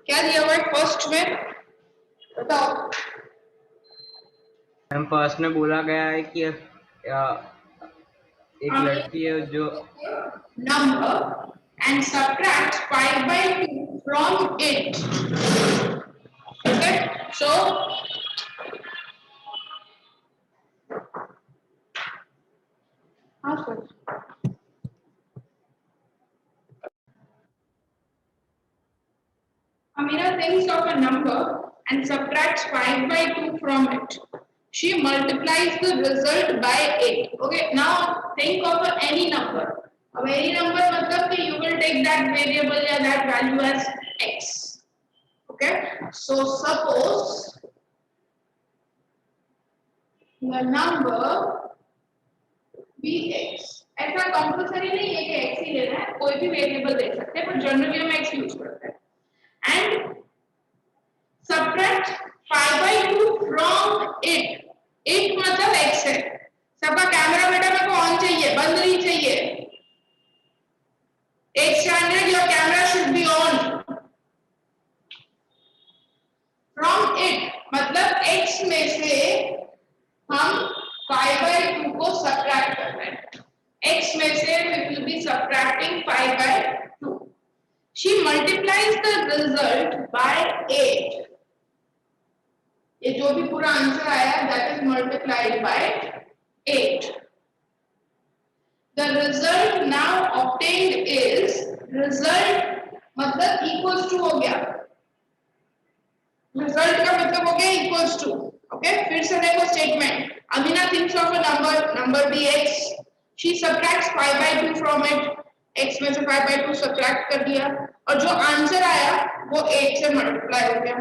क्या दिया हुआ है फर्स्ट में, बताओ। हम फर्स्ट में बोला गया है कि एक लड़की है जो number and subtract 5/2 from it. Okay, so हाँ sir, Amina thinks of a number and subtracts 5/2 from it. She multiplies the result by 8. Okay, now think of any number. अब any number मतलब कि you will take that variable या that value as x. Okay, so suppose the number be x. ऐसा compulsory नहीं है कि x ही लेना है, कोई भी वेरिएबल दे सकते हैं, पर जनरली हम x यूज करते हैं. And subtract 5/2 from it. it मतलब x है. सबका कैमरा बेटा मेरे को ऑन चाहिए, बंद नहीं चाहिए. 8th standard your camera should be on. From it मतलब x में से हम 5/2 को subtract कर रहे हैं. x में से we will be subtracting 5/2. She multiplies the result by 8. ये जो भी पूरा आंसर आया that is multiplied by 8. The result now obtained is result मतलब equals to हो गया. Result का मतलब हो गया equals to. Okay, फिर से देखो statement. Amina thinks of a number be x. She subtracts 5/2 from it. x में से 5/2 subtract कर दिया और जो आंसर आया वो 8 से मल्टीप्लाई हो गया.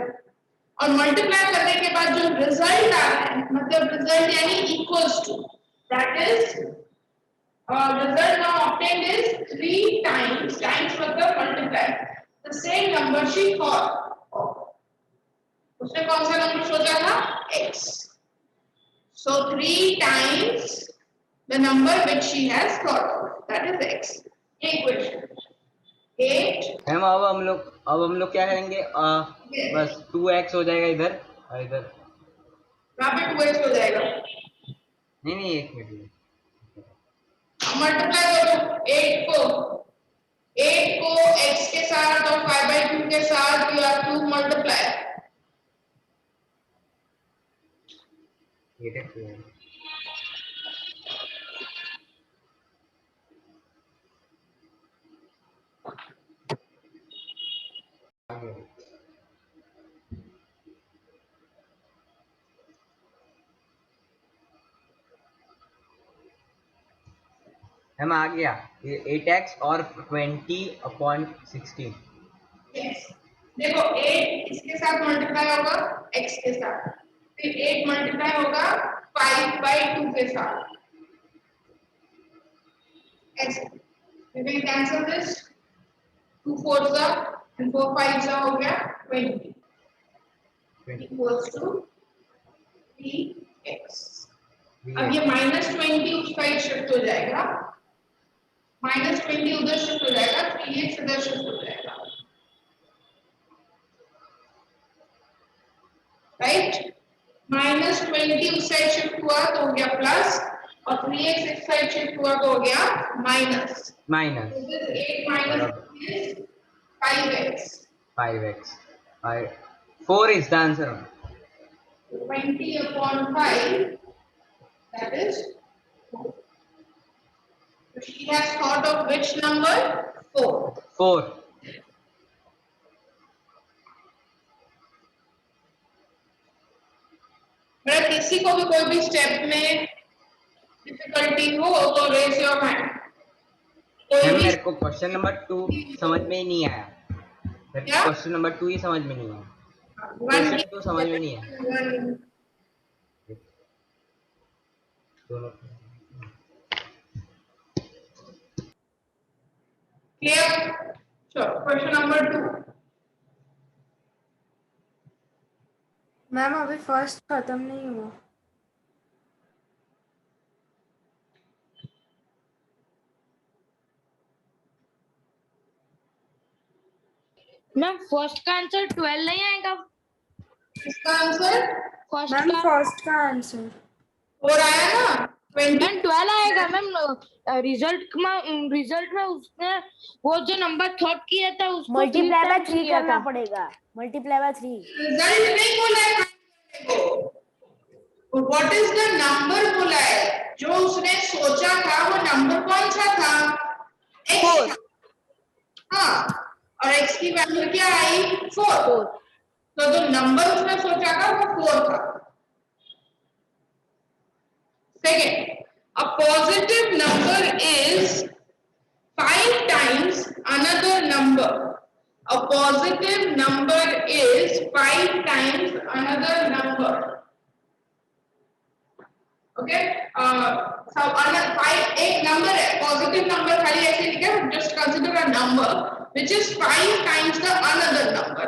और मल्टीप्लाई करने के बाद जो रिजल्ट आ रहा है मतलब रिजल्ट यानी equals to, that is result now obtained is 3 times मतलब multiply the same number she thought. उसने कौन सा नंबर सोचा था? x. So 3 times the number which she has thought of, that is x. ये इक्वेशन 8. हम अब हम लोग क्या करेंगे, बस 2x हो जाएगा इधर और इधर. यहाँ पे 2x हो जाएगा. नहीं, एक मिनट. मल्टीप्लाई करो 8 को x के साथ और 5/2 के साथ यू हैव टू मल्टीप्लाई. ये देखो हम आ गया. ये 8x और 20/16. yes. देखो 8 इसके साथ मल्टीप्लाई होगा x के साथ, फिर 8 मल्टीप्लाई होगा 5/2 के साथ. ऐसे we will cancel this. 2 4s and 4 5s हो गया 20 equals to 3x. अब ये -20 उस साइड शिफ्ट हो जाएगा, -20 उधर शिफ्ट हो जाएगा, 3x इधर शिफ्ट हो जाएगा. राइट, -20 उस साइड शिफ्ट हुआ तो हो गया प्लस और 3x इस साइड शिफ्ट हुआ तो हो गया minus. Minus. This 8 minus is 5x. 5x. 4 is the answer. 20/5, that is 4. So she has thought of which number? 4. 4. मेरा किसी को भी कोई भी स्टेप में डिफिकल्टी हो तो रेज योर हैंड. मेरे को क्वेश्चन नंबर 2 समझ में ही नहीं आया. क्वेश्चन नंबर 2 ही समझ में नहीं आया. क्वेश्चन 2 समझ में नहीं आया. क्लियर? चलो क्वेश्चन नंबर 2. मैम अभी फर्स्ट खत्म नहीं हुआ. मैम फर्स्ट का आंसर 12 नहीं आएगा? इसका आंसर फर्स्ट मैम का फर्स्ट का आंसर 4 आया ना, 20 मैम 12 आएगा मैम। रिजल्ट में उसने वो जो नंबर थर्ड किया था उसको मल्टीप्लाई बाय 3 किया करना था। पड़ेगा, मल्टीप्लाई बाय 3। रिजल्ट नहीं बोला है को, व्हाट इज द नंबर बोला है, जो उसने सोचा था वो नंबर कौन सा था, x। हाँ, और x की वैल्यू क्या आई 4, तो जो नंबर उसने सोचा था वो 4 था। Second, a positive number is 5 times another number. A positive number is 5 times another number. Okay? So five एक number है, positive number खाली ऐसे लिखा है, just consider a number which is 5 times the another number.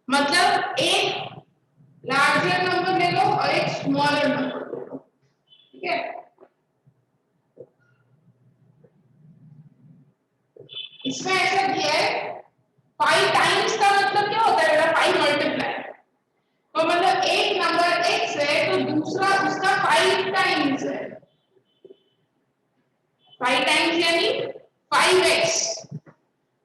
मतलब एक larger number ले लो और एक smaller number ले लो, ठीक है? इसमें ऐसा दिया है 5 टाइम्स का मतलब क्या होता है बेटा, 5 मल्टीप्लाई, तो मतलब एक नंबर x है तो दूसरा उसका 5 टाइम्स है, 5 टाइम्स यानी 5x,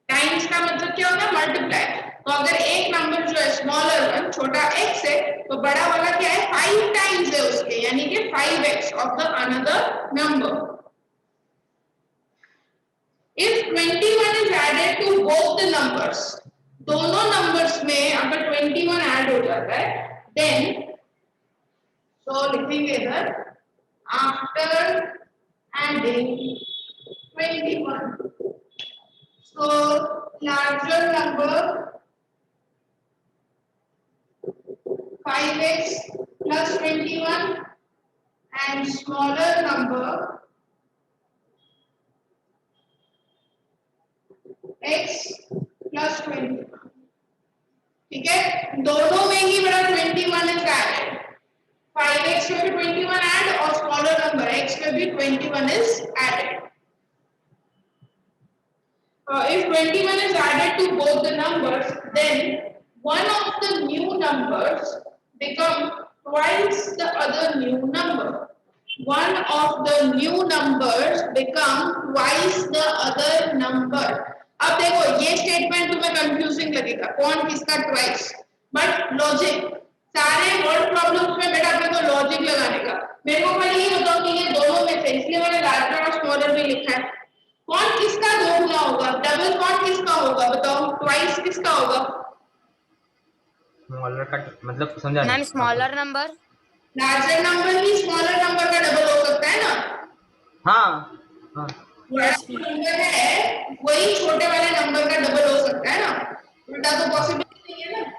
टाइम्स का मतलब क्या होता है मल्टीप्लाई, तो अगर एक नंबर जो है स्मॉलर वन छोटा x है तो बड़ा वाला क्या है 5 टाइम्स है उसके, यानी कि 5x of the another number. If 21 is added to both the numbers, दोनों नंबर्स में अगर 21 ऐड हो जाता है, then so लिखेंगे इधर after adding 21, so larger number 5x plus 21 and smaller number x plus 21, ठीक है, दोनों में ही बड़ा 21 is added, 5x में भी 21 ऐड और स्मॉलर नंबर x में भी 21 is added. If 21 is added to both the numbers, then one of the new numbers become twice the other new number. One of the new numbers become twice the other number. अब देखो ये statement तुम्हें confusing लगेगा, कौन किसका twice, but logic, सारे word problems में बेटा अपने को लॉजिक लगाने का। मेरे को खाली ये बताओ कि ये दोनों में से, इसलिए मैंने लार्जर और स्मॉलर भी लिखा है, कौन किसका दो गुना होगा, डबल कौन किसका होगा बताओ, ट्वाइस किसका होगा, स्मॉलर का मतलब समझा मैम नहीं स्मॉलर नंबर, लार्जर नंबर ही स्मॉलर नंबर का डबल हो सकता है ना, हाँ हाँ बड़ा नंबर है वही छोटे वाले नंबर का डबल हो सकता है ना, उल्टा तो पॉसिबिलिटी नहीं है ना,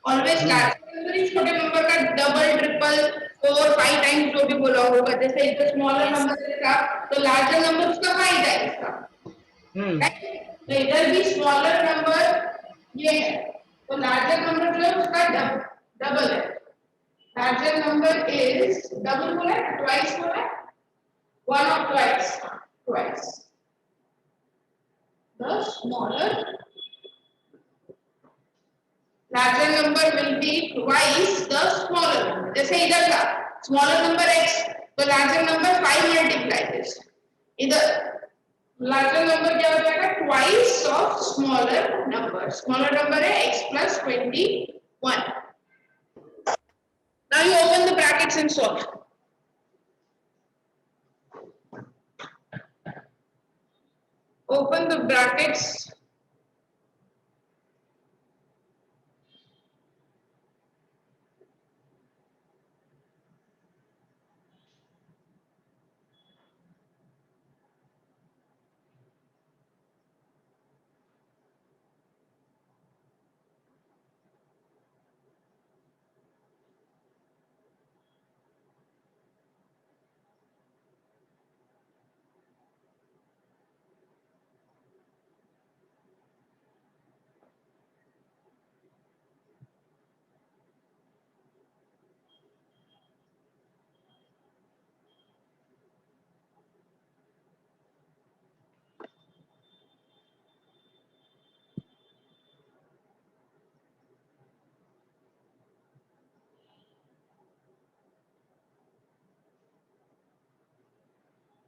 ऑलवेज लार्जर नंबर ही छोटे नंबर का डबल ट्रिपल 4 5 टाइम्स जो भी बोला होगा, जैसे इधर स्मॉलर नंबर था तो लार्जर नंबर उसका 5 टाइम्स था, तो इधर भी स्मॉलर नंबर ये है, तो लार्जर नंबर जो है उसका डबल है, लार्जर नंबर इज डबल बोला है, ट्वाइस बोला है, वन और twice, twice the smaller, larger number will be twice the smaller number, जैसे इधर था smaller number x तो larger number 5 multiply this, इधर larger number क्या हो जाएगा twice of smaller number है x plus 21. Now you open the brackets and solve. Open the brackets.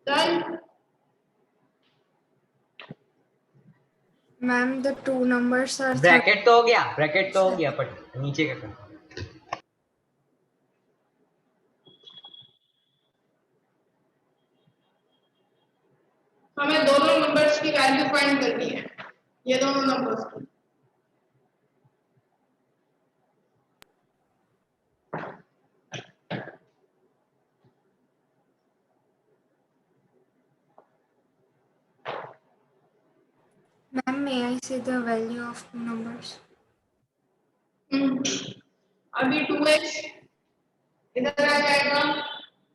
Done. Ma'am, the two numbers are bracket तो हो गया पर नीचे का करना। हमें दोनों नंबर्स की वैल्यू फाइंड करनी है, ये दोनों नंबर्स की। Ma'am, may I see the value of two numbers? अभी 2x इधर आ जाएगा,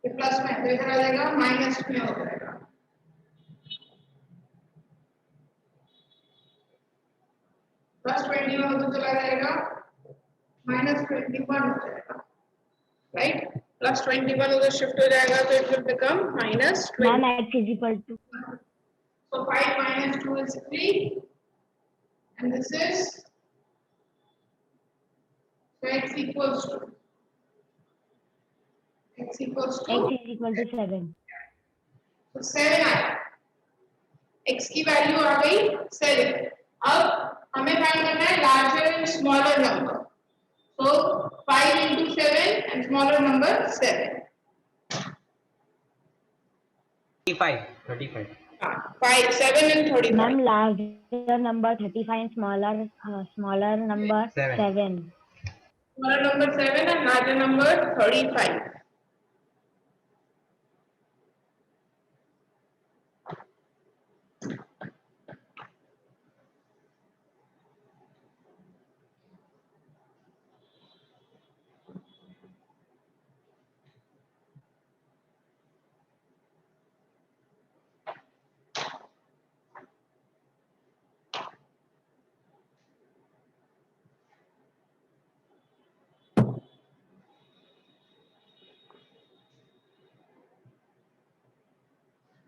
ये प्लस में तो इधर आ जाएगा, माइनस में हो जाएगा। प्लस 21 उधर चला जाएगा, माइनस 21 हो जाएगा, राइट? प्लस 21 उधर शिफ्ट हो जाएगा तो it will become minus 20। Ma'am, x is equal to. So 5 minus 2 is 3, and this is, so x equals to X is equal to 7. तो 7 आया, x की वैल्यू आ गई 7। अब हमें फाइंड करना है larger and smaller number, so 5 into 7 and smaller number 7। 35 5 7 and 35। Ma'am, larger number 35 and smaller number 7. Smaller number 7 and larger number 35।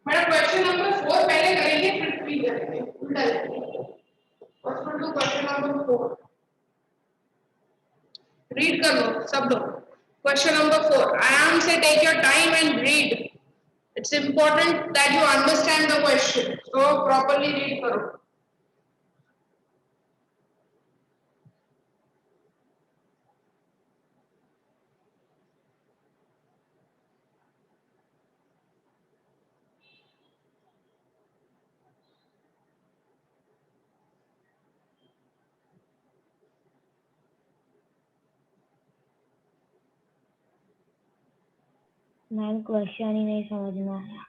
Madam question number 4 पहले करेंगे फिर 3 करेंगे, उल्टा करेंगे। First to question number 4 read कर लो सब लोग। क्वेश्चन नंबर 4 आराम से take your time and read, it's important that you understand the question, so properly read करो। मैम, क्वेश्चन ही नहीं समझ में आया।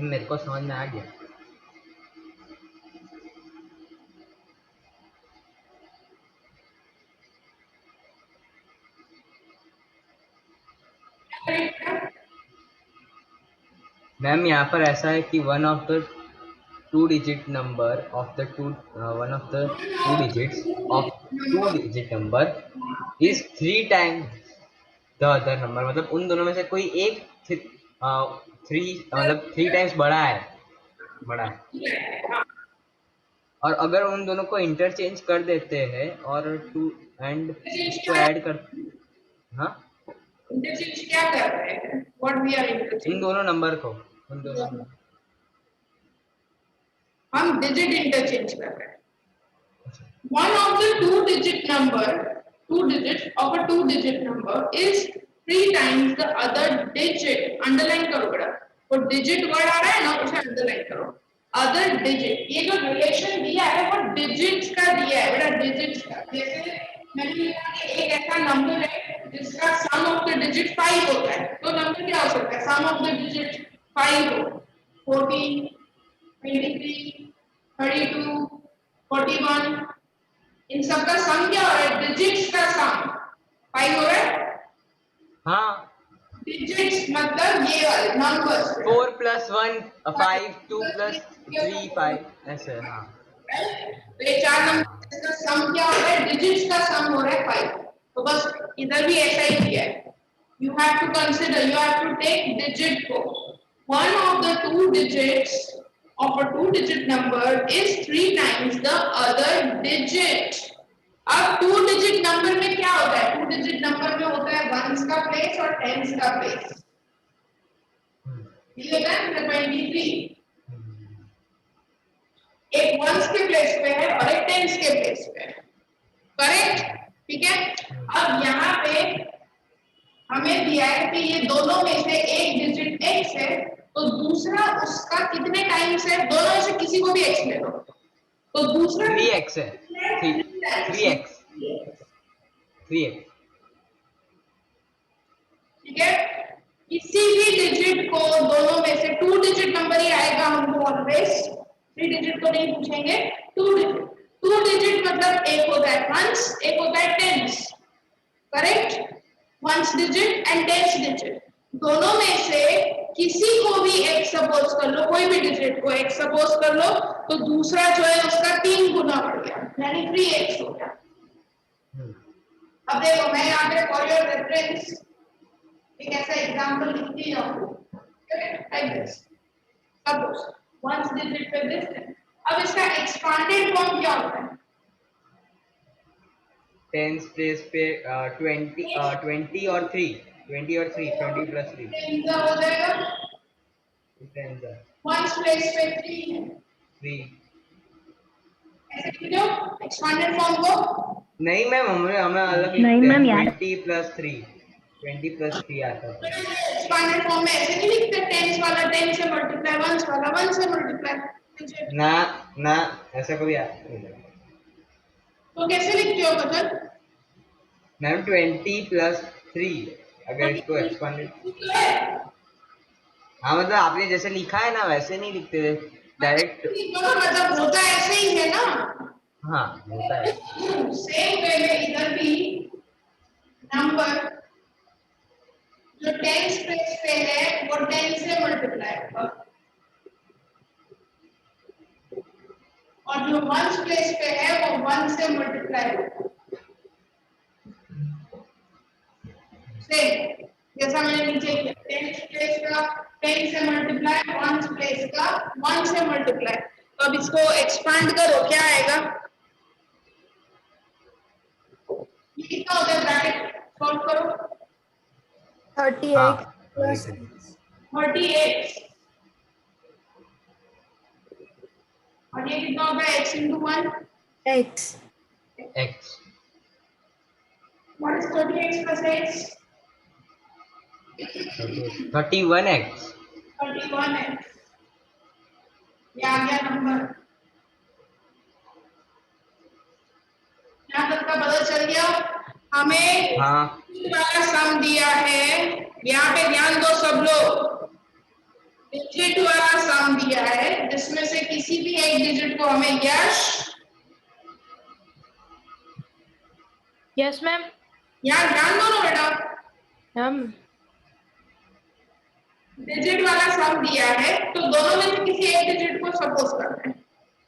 मेरे को समझ में आ गया। मैम यहाँ पर ऐसा है कि one of the two digit number is 3 times the other number, मतलब उन दोनों में से कोई एक 3 times बड़ा है। और अगर उन दोनों को इंटरचेंज कर देते हैं और इसको ऐड कर, हाँ इंटरचेंज क्या कर रहे हैं, व्हाट वी आर इंटरचेंज, इन दोनों नंबर को, उन दोनों हम डिजिट इंटरचेंज कर रहे हैं। One of the two digits of a two digit number is 3 times the other digit। Underline करो बेटा, वो डिजिट वर्ड आ रहा है ना, उसे अंडरलाइन करो। अदर डिजिट, ये जो रिलेशन दिया है वो डिजिट्स का दिया है बेटा, डिजिट्स का। जैसे मैंने लिखा कि एक ऐसा नंबर है जिसका सम ऑफ द डिजिट 5 होता है, तो नंबर क्या हो सकता है, सम ऑफ द डिजिट 5 हो, 14 23 32 41, इन सब का सम क्या हो रहा है, डिजिट्स का सम 5 हो रहा है। हाँ, डिजिट्स मतलब ये वाले नंबर्स, 4 + 1 5, 2 + 3 5, ऐसे। हाँ, तो ये चार नंबर का सम क्या हो रहा है, डिजिट्स का सम हो रहा है 5। तो बस इधर भी ऐसा ही किया है, you have to consider, you have to take digit को, one of the two digits of a two digit number is 3 times the other digit। अब 2 डिजिट नंबर में क्या होता है? 2 डिजिट नंबर में होता है वंस का प्लेस और टेंस का प्लेस। ये होता है 23। एक वंस के प्लेस पे है और एक टेंस के प्लेस पे है, करेक्ट? ठीक है। अब यहाँ पे हमें दिया है कि ये दोनों में से एक डिजिट x है, तो दूसरा उसका कितने टाइम्स है? दोनों में से किसी को भी x ले लो, तो दूसरा 3x है, 3x, ठीक है। किसी भी डिजिट को दोनों में से 2 डिजिट नंबर ही आएगा हमको ऑलवेज, 3 डिजिट को नहीं पूछेंगे। 2 डिजिट, 2 डिजिट मतलब एक होता है वंस, एक होता है tens, correct? Ones digit and tens digit, दोनों में से किसी को भी एक सपोज कर लो, कोई भी डिजिट को एक सपोज कर लो, तो दूसरा जो है उसका 3 गुना बढ़ गया, यानी 3x हो गया। अब देखो मैं यहाँ पे फॉर योर रेफरेंस एक ऐसा एग्जांपल लिखती हूँ, like this, suppose ones digit पे दिस है। अब इसका एक्सपांडेड फॉर्म क्या होता है? टेंस प्लेस पे 20 और 3, 20 प्लस 3, टेंस हो जाएगा, टेंस वंस प्लेस पे 3 है, 3। ऐसे लिख दो एक्सपांडेड फॉर्म को। नहीं मैम, हमें अलग नहीं लिखते मैम हैं, यार। 20 प्लस 3 आता है। एक्सपांडेड फॉर्म में ऐसे नहीं लिखते, टेंस वाला 10 से मल्टीप्लाई, वंस वाला 1 से मल्टीप्लाई, ना ना, ऐसा कभी आता नहीं। तो कैसे लिखते हो बदल? मैम 20 प्लस 3, अगर इसको एक्सपांडेड, हाँ मतलब आपने जैसे लिखा है ना वैसे नहीं लिखते डायरेक्ट। मतलब होता ऐसे ही है ना, हाँ होता है। सेम वे में इधर भी नंबर जो टेंस प्लेस पे है वो 10 से मल्टीप्लाई होगा, और जो वंस प्लेस पे है वो 1 से मल्टीप्लाई होगा। सेम जैसा मैंने नीचे किया, टेंस प्लेस का 10 से मल्टीप्लाई, वंस प्लेस का 1 से मल्टीप्लाई। तो अब इसको एक्सपांड करो, क्या आएगा? ये कितना होता है? ब्रैकेट सॉल्व करो, 38 plus 38, और ये कितना होता है? x into 1, x. x, what is 38 plus x? 31x, 31x, ये आ गया नंबर, यहाँ तक का पता चल गया हमें। हाँ वाला सम दिया है, यहाँ पे ध्यान दो सब लोग, डिजिट वाला सम दिया है जिसमें से किसी भी एक डिजिट को हमें यश, यस मैम। यहाँ ध्यान दो ना बेटा, मैम डिजिट वाला सम दिया है, तो दोनों में से किसी एक डिजिट को सपोज करना है,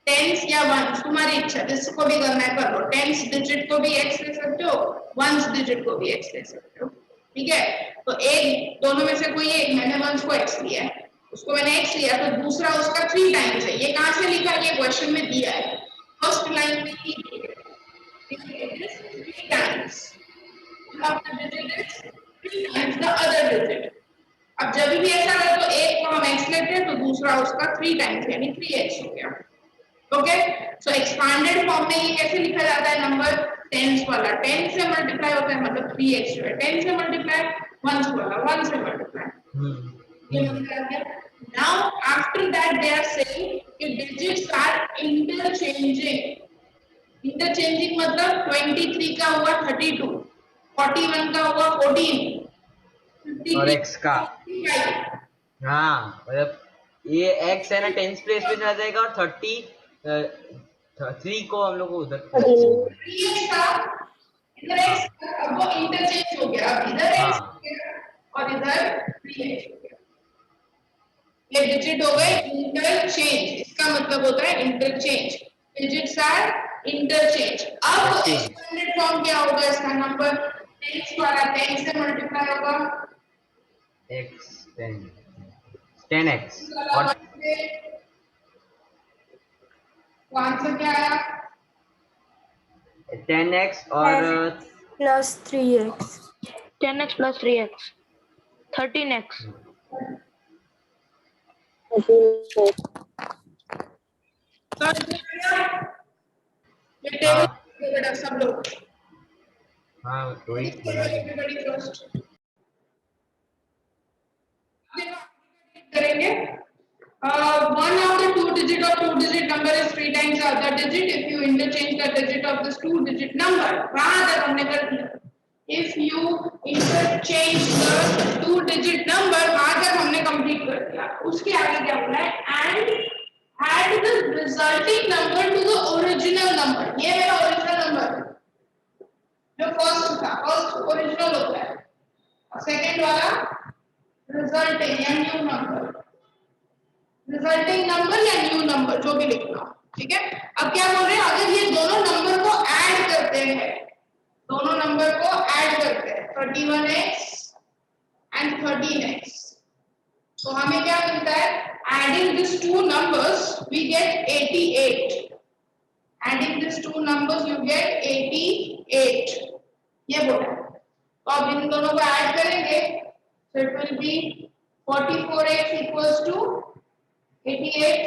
टेंस या वंस, तुम्हारी इच्छा, जिसको भी करना है कर लो। टेंस डिजिट को भी x ले सकते हो, वंस डिजिट को भी x ले सकते हो, ठीक है। तो एक दोनों में से कोई एक, मैंने वंस को x लिया है, उसको मैंने x लिया, तो दूसरा उसका 3 टाइम्स है। ये कहाँ से लिखा है? ये क्वेश्चन में दिया है, फर्स्ट लाइन में ही 3 टाइम्स, द अदर डिजिट। अब जब भी ऐसा है तो एक को हम x लेते हैं तो दूसरा उसका 3 टाइम्स यानी 3x हो गया, ओके। सो एक्सपांडेड फॉर्म में ये कैसे लिखा जाता है? नंबर टेंस वाला 10 से मल्टीप्लाई होता है, मतलब 3x जो है 10 से मल्टीप्लाई, वंस वाला 1 से मल्टीप्लाई, ये मतलब आ गया। Now after that they are saying कि डिजिट्स आर इंटरचेंजिंग, इंटरचेंजिंग मतलब 23 का हुआ 32, 41 का हुआ 14, और 53 x का, 55, हाँ मतलब ये x है ना टेंस प्लेस पे चला जाएगा, और 3 को हम लोग को उधर 3x था, इधर x था, अब वो इंटरचेंज हो गया, अब इधर x हो हाँ गया और इधर 3x हो गया, ये डिजिट हो गए इंटरचेंज, इसका मतलब होता है इंटरचेंज, डिजिट्स आर इंटरचेंज। अब एक्सपेंडेड फॉर्म क्या होगा इसका? नंबर 10 वाला 10 से मल्टीप्लाई होगा, x 10x, और आंसर क्या आया? 10x और 10 plus 3x. 10x plus 3x. 13x. ये टेबल हाँ बेटा सब लोग हाँ वही बना दिया। everybody first करेंगे। One of the two digit or two digit number is three times the other digit if you interchange the digit of this two digit number. वहां तक हमने कर दिया। If you interchange the two digit number वहां तक हमने complete कर दिया। उसके आगे क्या बोला है? And add the resulting number to the original number. ये मेरा original number है जो first था, first original होता है और second वाला resulting या new number, रिजल्टिंग नंबर या न्यू नंबर जो भी लिखना। ठीक है, अब क्या बोल रहे हैं? अगर ये दोनों नंबर को ऐड करते हैं, दोनों नंबर को ऐड करते हैं 31x एंड 13x, तो हमें क्या मिलता है? Adding this two numbers we get 88। Adding this two numbers you get 88, ये बोला है। तो अब इन दोनों को ऐड करेंगे, so it will be 44x equals to 88,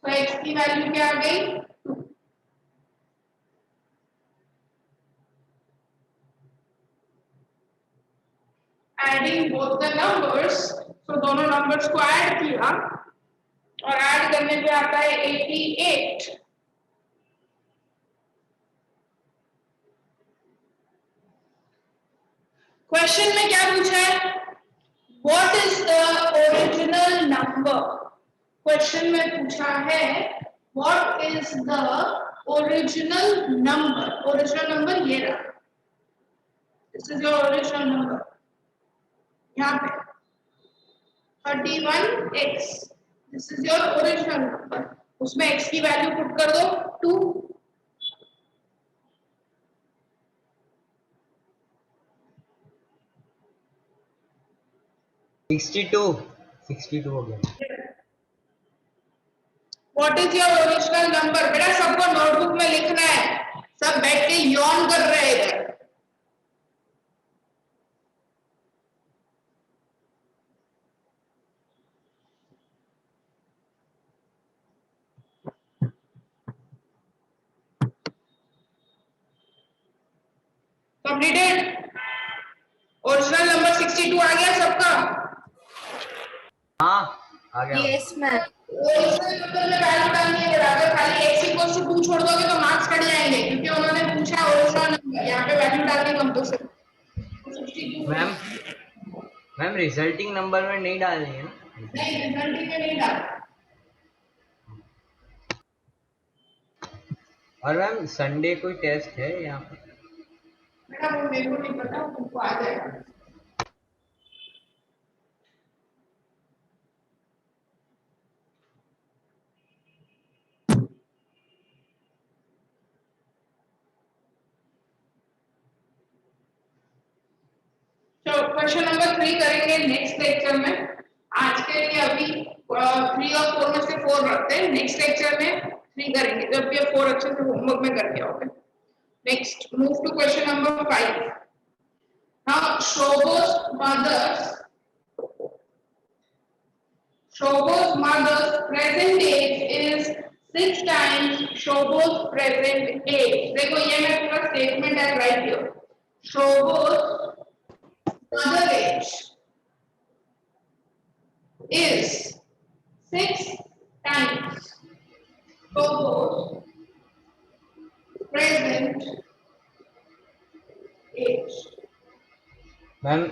तो x की वैल्यू क्या आ गई? 2। एडिंग बोथ द नंबर्स, तो दोनों नंबर्स को ऐड किया और ऐड करने पे आता है 88। क्वेश्चन में क्या पूछा है? What is the original number? Question में पूछा है what is the original number. Original number ये रहा, this is your original number. यहाँ पे 31x, this is your original number. उसमें x की वैल्यू पुट कर दो 2। सिक्सटी टू हो गया। What is your original number? बेटा सबको नोटबुक में लिखना है, सब बैठ के यौन कर रहे हैं इधर। कंप्लीटेड? ओरिजिनल नंबर 62 आ गया सबका? हाँ आ गया। Yes, ma'am. ओरिजिनल नंबर में वैल्यू डालनी है बेटा। अगर खाली x इक्वल्स टू 2 छोड़ दोगे तो मार्क्स कट जाएंगे, क्योंकि उन्होंने पूछा ओरिजिनल नंबर, यहाँ पे वैल्यू डालनी compulsory. 62 ma'am ma'am resulting number में नहीं डालनी है ना? नहीं, रिजल्टिंग में नहीं डालना। और मैम संडे कोई टेस्ट है यहाँ पे? बेटा वो मेरे को नहीं पता, तुमको आ जाएगा। तो क्वेश्चन नंबर 3 करेंगे नेक्स्ट लेक्चर में। आज के लिए अभी 3 और 4 में से 4 रखते हैं, नेक्स्ट लेक्चर में 3 करेंगे जब ये 4 अच्छे से होमवर्क में करके आओगे। Next move to question number 5। Now Shobha's mother's present age is 6 times Shobha's present age। देखो ये मैं पूरा स्टेटमेंट है right here. Shobha's mother age is 6 times Shobha's present age। Ma'am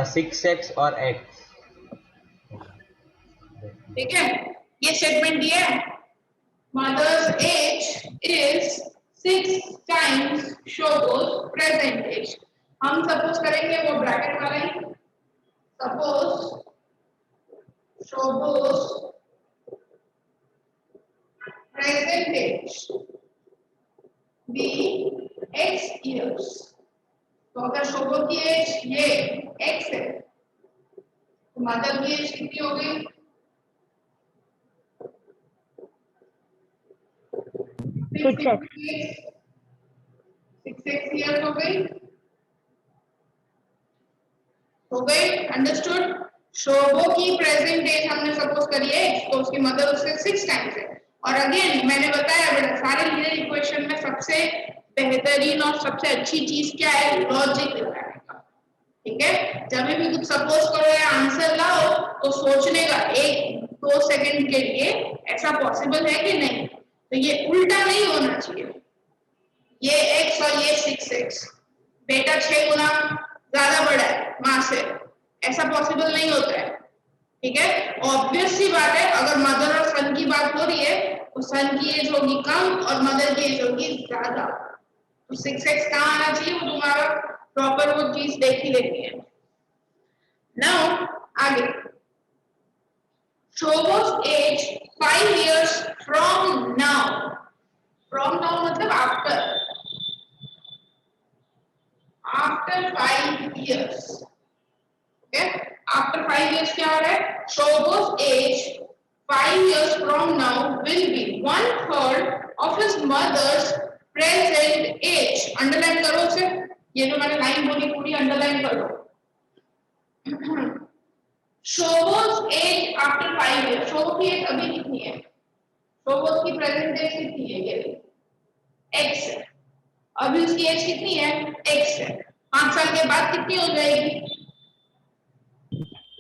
6x और x। ठीक है, ये स्टेटमेंट दिया है। मदर्स एज इज 6 टाइम्स शोबोस प्रेजेंट एज। हम सपोज करेंगे वो ब्रैकेट वाला ही, सपोज शोबोस present age be x years। तो अगर शोबो की एज ये x है तो मदर की एज कितनी हो गई? 6x. 6 years हो गई अंडरस्टूड। शोभो की प्रेजेंट एज हमने सपोज करी है तो उसकी मदर उससे 6 टाइम्स है। और अगेन मैंने बताया बेटा सारे लीनियर इक्वेशन में सबसे बेहतरीन और सबसे अच्छी चीज क्या है, लॉजिक लगाने का। ठीक है, जब भी कुछ सपोज करो या आंसर लाओ तो सोचने का 1-2 सेकंड के लिए ऐसा पॉसिबल है कि नहीं। तो ये उल्टा नहीं होना चाहिए, ये x और ये 6x, बेटा 6 गुना ज्यादा बड़ा है मां से, ऐसा पॉसिबल नहीं होता है। ठीक है, ऑब्वियस सी बात है, अगर मदर और सन की बात हो रही है तो सन की एज होगी कम और मदर की एज होगी ज्यादा। तो 6x कहाँ आना चाहिए, वो तुम्हारा प्रॉपर वो चीज देख ही लेनी है। नाउ आगे, शोभो's as 5 years from now, from now मतलब after 5 years। okay, after 5 years क्या हो रहा है, शोभो's age 5 years from now will be 1/3 of his mother's present age। Underline करो उसे, ये जो मैंने लाइन बोली पूरी अंडरलाइन कर लो। शोभो's एज आफ्टर 5 years, शोभो की एज अभी कितनी है, शोभो की प्रेजेंट एज कितनी है, ये x है। अभी उसकी एज कितनी है, x है। 5 साल के बाद कितनी हो जाएगी,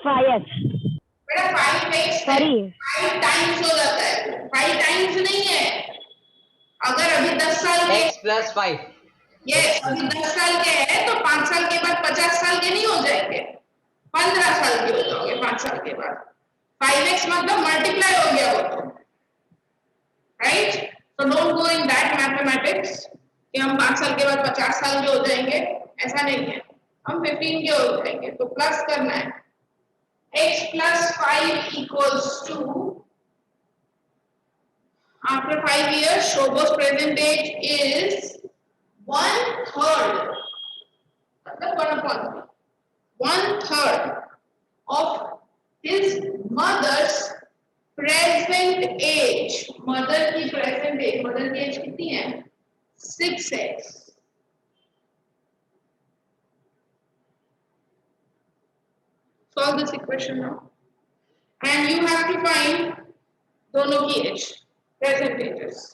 5x बेटा 5x 5 टाइम्स हो जाता है, 5 टाइम्स नहीं है। अगर अभी 10 साल के x + 5, यस अभी 10 साल के हैं तो 5 साल के बाद 50 साल के नहीं हो जाएंगे, 15 साल के हो जाओगे 5 साल के बाद। 5x मतलब मल्टीप्लाई हो गया वो तो, राइट। तो don't go in that mathematics कि हम 5 साल के बाद 50 साल के हो जाएंगे, ऐसा नहीं है, हम 15 के हो जाएंगे। तो प्लस करना है, x + 5 = after 5 years Shobha's present age is 1/3, मतलब 1/3, 1/3 of his mother's present age। Mother की प्रेजेंट एज, मदर की एज कितनी है, 6x। solve this equation now and you have to find दोनों की एज, present ages।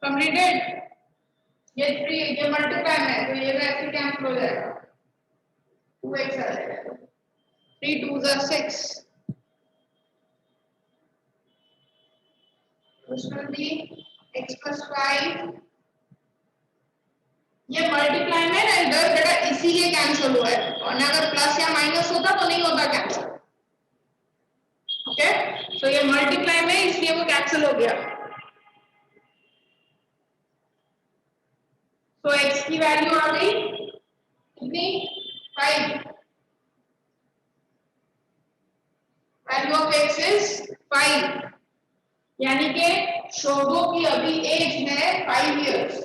कंप्लीटेड, ये 3 ये multiply है तो ये वैसे कैंसिल हो जाएगा, 2x आ जाएगा, 3 2s are 6, उसमें भी x + 5, ये मल्टीप्लाई में ना इधर बेटा इसीलिए कैंसिल हुआ है, और अगर प्लस या माइनस होता तो नहीं होता कैंसिल। ओके, तो ये मल्टीप्लाई में इसलिए वो कैंसिल हो गया। तो x की वैल्यू आ गई कितनी, 5, वैल्यू ऑफ x इज 5, यानी कि शोभो की अभी एज है 5 इयर्स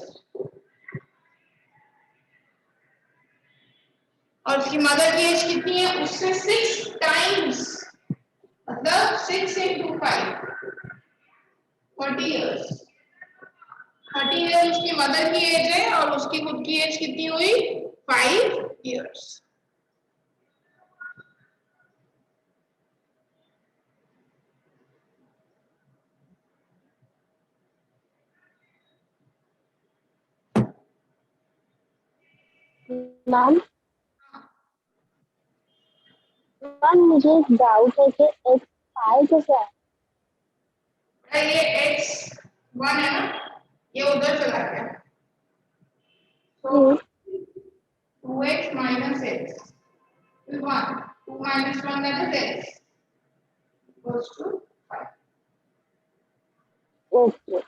और उसकी मदर की एज कितनी है, उससे 6 टाइम्स, मतलब 6 × 5 40 इयर्स। 13 ईयर उसकी मदर की एज है और उसकी खुद की एज कितनी हुई 5 years. मैम मुझे एक डाउट है कि एक्स पाई कैसे है? ये x1 है ना, ये उधर चला गया, तो 2x minus x is 1. 2 minus 1, that is x, equals to 5. Okay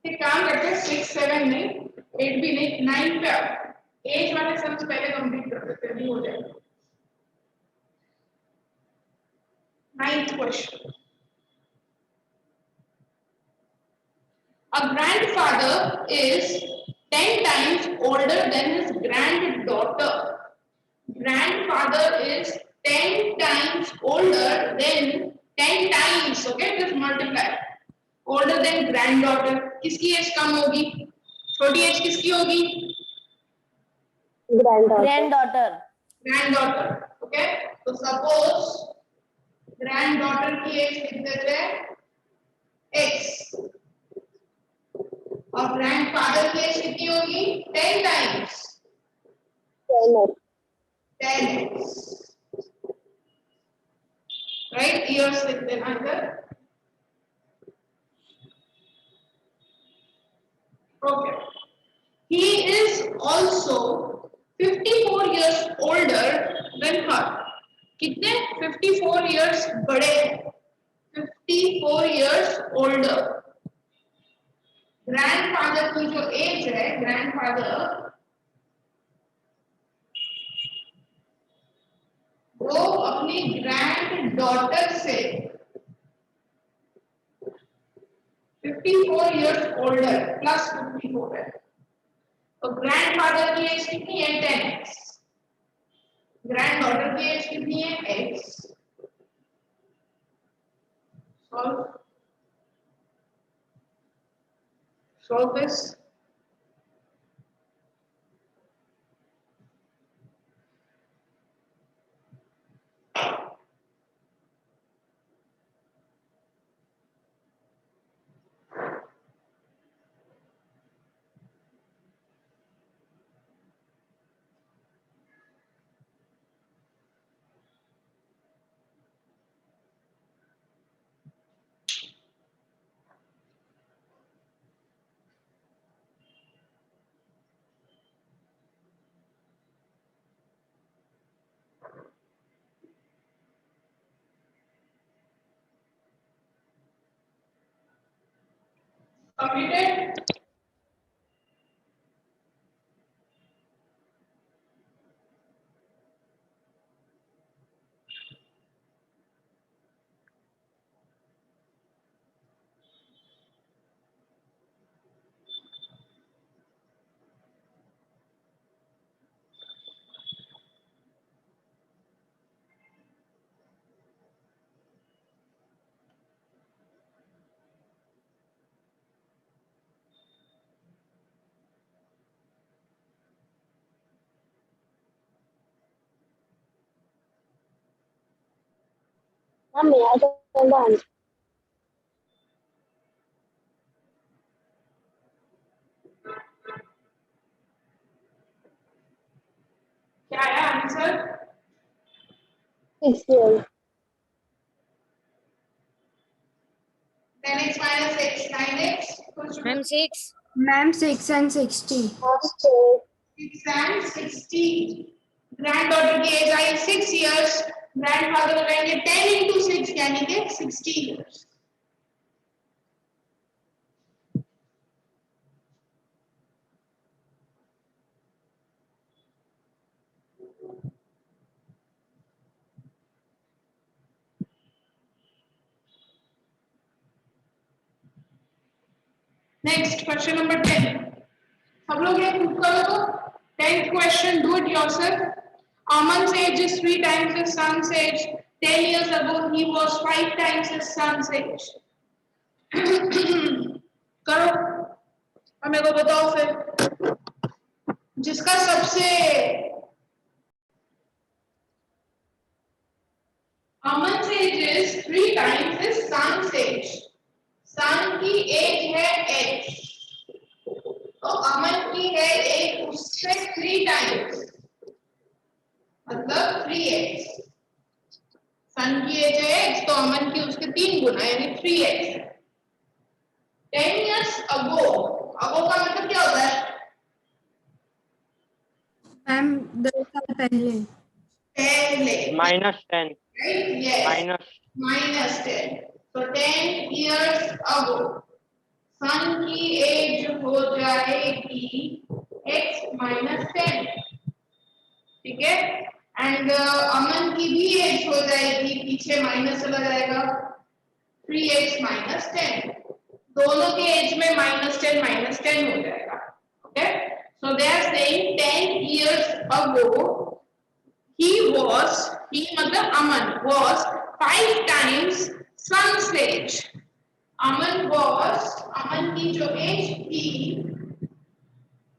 एक काम करते हैं 6 7 नहीं 8 भी नहीं 9 पे एज वाले सम्स पहले कंप्लीट कर देते हैं, हो जाएगा. 9th question. A grandfather is 10 times older than his granddaughter. Grandfather is 10 times older than 10 times, okay, just multiply. Older than granddaughter. किसकी एज कम होगी? छोटी एज किसकी होगी? Granddaughter Granddaughter. Okay. So suppose granddaughter की एज लिख देते हैं x और grandfather की एज कितनी होगी? 10 times 10x. Right? Years लिख देना इधर. Okay. He is also 54 years older than her. कितने? 54 years बड़े. 54 years older. Grandfather की जो एज है, grandfather वो अपनी ग्रैंड डॉटर से 54 years older plus 54 है, तो ग्रैंडफादर की एज कितनी है? 10x. ग्रैंड डॉटर की एज कितनी है? x. solve this. Completed? Ma'am मैं आ जाऊंगा क्या है answer? 6 years 10x minus x 9x equals to ma'am 6. Ma'am, 6 and 60. 6 6 and 60. Granddaughter की एज आई 6 इयर्स, ग्रैंडफादर लगाएंगे 10 into 6 यानी कि 60 इयर्स। नेक्स्ट क्वेश्चन नंबर 10, सब लोग ये प्रूव करो तो 10th question, do it yourself. Aman's age is 3 times his son's age. 10 years ago he was 5 times his son's age. करो और मेरे को बताओ फिर जिसका सबसे Aman's age is 3 times his son's age. सन की एज है h, तो अमन की है एज उससे 3 टाइम्स, मतलब 3x। सन की एज है x, तो अमन की उसके 3 गुना यानी 3x। 10 years ago, अगो का मतलब क्या होता है? मैम 2 साल पहले। पहले -10, right? Yes. -10, तो 10 years ago सन की एज हो जाएगी x -10, ठीक है। एंड अमन की भी एज हो जाएगी, पीछे माइनस चला जाएगा 3x -10, दोनों के एज में -10 हो जाएगा। Okay, so they are saying 10 years ago he मतलब अमन was 5 times son's age. अमन की जो एज थी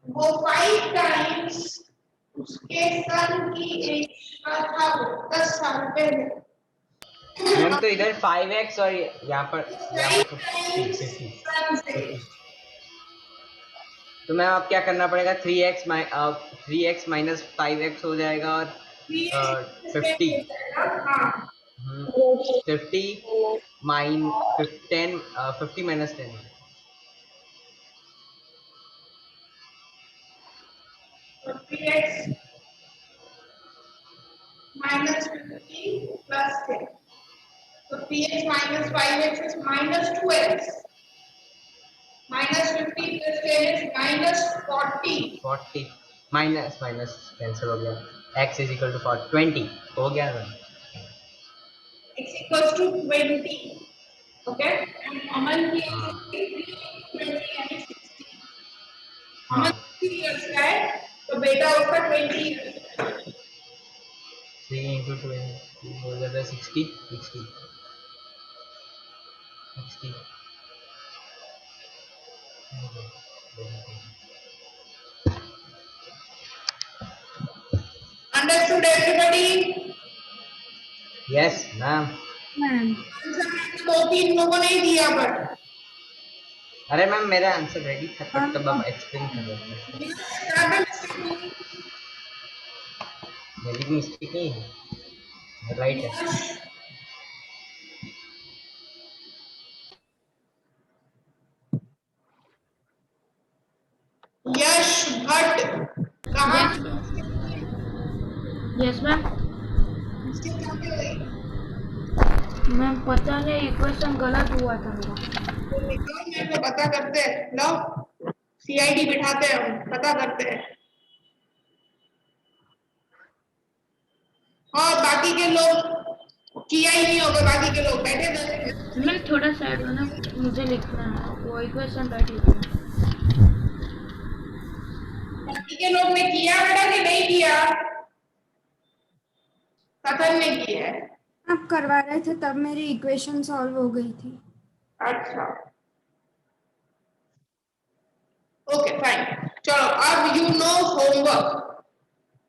वो 5 टाइम्स उसके सन की एज का था, 10 साल पहले। मैम तो इधर 5x और यहाँ पर 50। तो मैम अब क्या करना पड़ेगा? 3x minus 5x हो जाएगा और 50 50 minus 10 3x minus 50 plus 10, so 3x minus 5x is -2x, minus 50 plus 10 is -40 minus cancel हो गया, x is equal to 20 हो गया ना, x equals to 20, okay, and अमन की 20 यानी 60, अमन 60 years का है तो बेटा उसका 20 years का है। 3 into 20 हो जाता है 60। Understood everybody? Yes ma'am. Ma'am 2-3 लोगों ने दिया पर अरे मैम मेरा आंसर रेडी था, तब आप एक्सप्लेन कर रहे थे। मेरी भी मिस्टेक नहीं है, राइट है। यश भट्ट कहाँ? Yes ma'am. मैम पता नहीं, इक्वेशन गलत हुआ था मेरा। मेरे को पता करते हैं, लो सीआईडी बिठाते हैं, हम पता करते हैं। और बाकी के लोग किया ही नहीं होगा, बाकी के लोग बैठे थे। मैम थोड़ा साइड हो ना, मुझे लिखना है वो इक्वेशन राइट लिखना है। बाकी के लोग ने किया बेटा कि नहीं किया? कथन ने किया है। आप करवा रहे थे तब मेरी इक्वेशन सॉल्व हो गई थी। अच्छा ओके फाइन, चलो अब यू नो होमवर्क।